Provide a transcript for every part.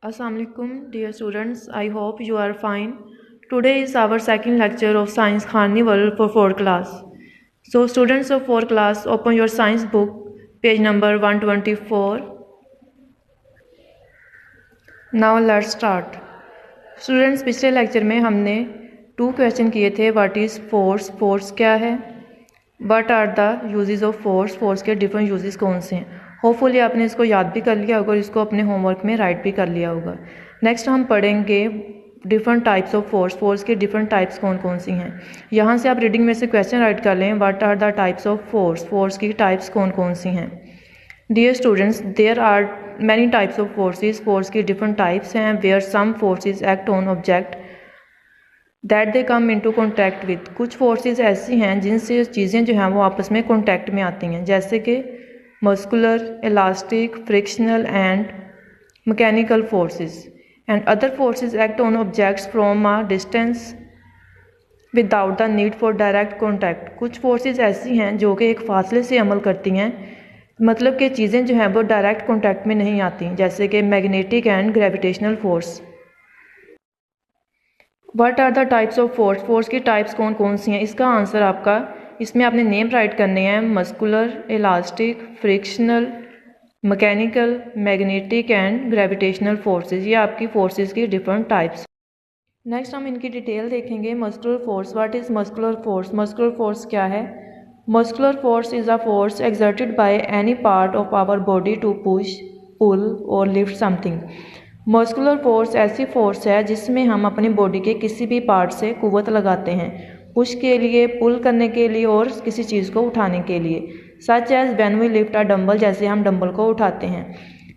Assalamualaikum dear students, I hope you are fine. Today is our second lecture of Science Carnival for 4th class. So students of 4th class, open your science book, page number 124. Now let's start. Students, पिछले lecture में हमने 2 question किए थे. What is force, force क्या है, what are the uses of force, force के different uses कौन से हैं. होपफुली आपने इसको याद भी कर लिया होगा और इसको अपने होमवर्क में राइट भी कर लिया होगा. नेक्स्ट हम पढ़ेंगे different types of force, force के डिफरेंट टाइप्स कौन कौन सी हैं. यहाँ से आप रीडिंग में से क्वेश्चन राइट कर लें. What are the types of force, force की टाइप्स कौन कौन सी हैं. Dear students, there are many types of forces, force की डिफरेंट टाइप्स हैं. Where some forces act on object that they come into contact with. कुछ forces ऐसी हैं जिनसे चीज़ें जो हैं वो आपस में कॉन्टैक्ट में आती हैं, जैसे कि muscular, elastic, frictional and mechanical forces. And other forces act on objects from a distance without the need for direct contact. कुछ forces ऐसी हैं जो कि एक फासले से अमल करती हैं, मतलब कि चीज़ें जो हैं वो डायरेक्ट कॉन्टैक्ट में नहीं आती, जैसे कि magnetic and gravitational force. What are the types of force, force की टाइप्स कौन कौन सी हैं. इसका आंसर आपका इसमें आपने नेम राइट करने हैं. Muscular, elastic, frictional, mechanical, magnetic and gravitational forces. ये आपकी फोर्सेस की डिफरेंट टाइप्स. नेक्स्ट हम इनकी डिटेल देखेंगे. Muscular force, what is muscular force, muscular force क्या है. Muscular force is a force exerted by any part of our body to push, pull और lift something. Muscular force ऐसी force है जिसमें हम अपनी बॉडी के किसी भी पार्ट से कुव्वत लगाते हैं, पुश के लिए, पुल करने के लिए और किसी चीज़ को उठाने के लिए. Such as when we lift a dumbbell, जैसे हम डंबल को उठाते हैं.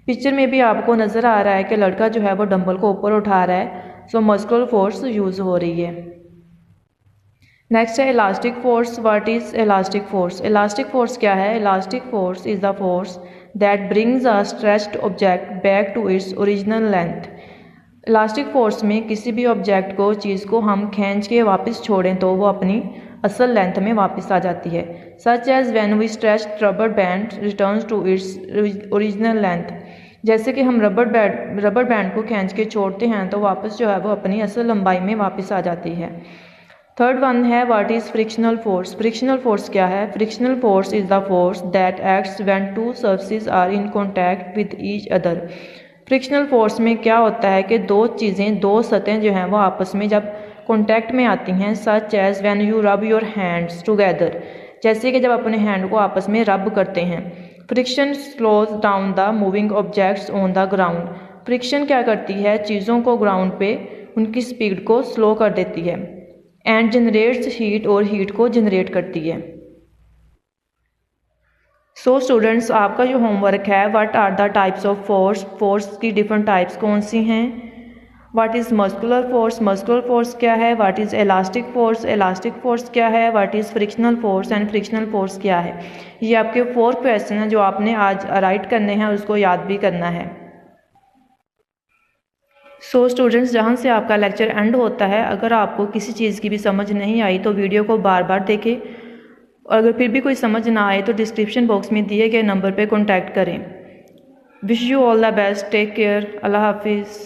पिक्चर में भी आपको नज़र आ रहा है कि लड़का जो है वो डंबल को ऊपर उठा रहा है. सो मस्कुलर फोर्स यूज़ हो रही है. नेक्स्ट है elastic force. What is elastic force, elastic force क्या है. Elastic force is the force that brings a stretched object back to its original length. Elastic force में किसी भी ऑब्जेक्ट को, चीज़ को हम खींच के वापस छोड़ें तो वो अपनी असल लेंथ में वापस आ जाती है. Such as when we stretch rubber band returns to its original length. जैसे कि हम रबर बैंड को खींच के छोड़ते हैं तो वापस जो है वो अपनी असल लंबाई में वापस आ जाती है. थर्ड वन है what is frictional force. Frictional force क्या है. Frictional force is the force that acts when two surfaces are in contact with each other. Frictional force में क्या होता है कि दो चीज़ें, दो सतहें जो हैं वो आपस में जब कॉन्टैक्ट में आती हैं. Such as when you rub your hands together, जैसे कि जब अपने हैंड को आपस में रब करते हैं. Friction slows down the moving objects on the ground. Friction क्या करती है, चीज़ों को ग्राउंड पे उनकी स्पीड को स्लो कर देती है. एंड जनरेट्स हीट, और हीट को जनरेट करती है. सो स्टूडेंट्स, आपका जो होमवर्क है, what are the types of force, force की डिफरेंट टाइप्स कौन सी हैं. What is muscular force, muscular force क्या है. What is elastic force, elastic force क्या है. What is frictional force and frictional force क्या है. ये आपके 4 क्वेश्चन हैं जो आपने आज राइट करने हैं, उसको याद भी करना है. सो स्टूडेंट्स, जहाँ से आपका लेक्चर एंड होता है, अगर आपको किसी चीज़ की भी समझ नहीं आई तो वीडियो को बार बार देखें, और अगर फिर भी कोई समझ ना आए तो डिस्क्रिप्शन बॉक्स में दिए गए नंबर पर कॉन्टैक्ट करें. Wish you all the best. Take care. अल्लाह हाफिज़.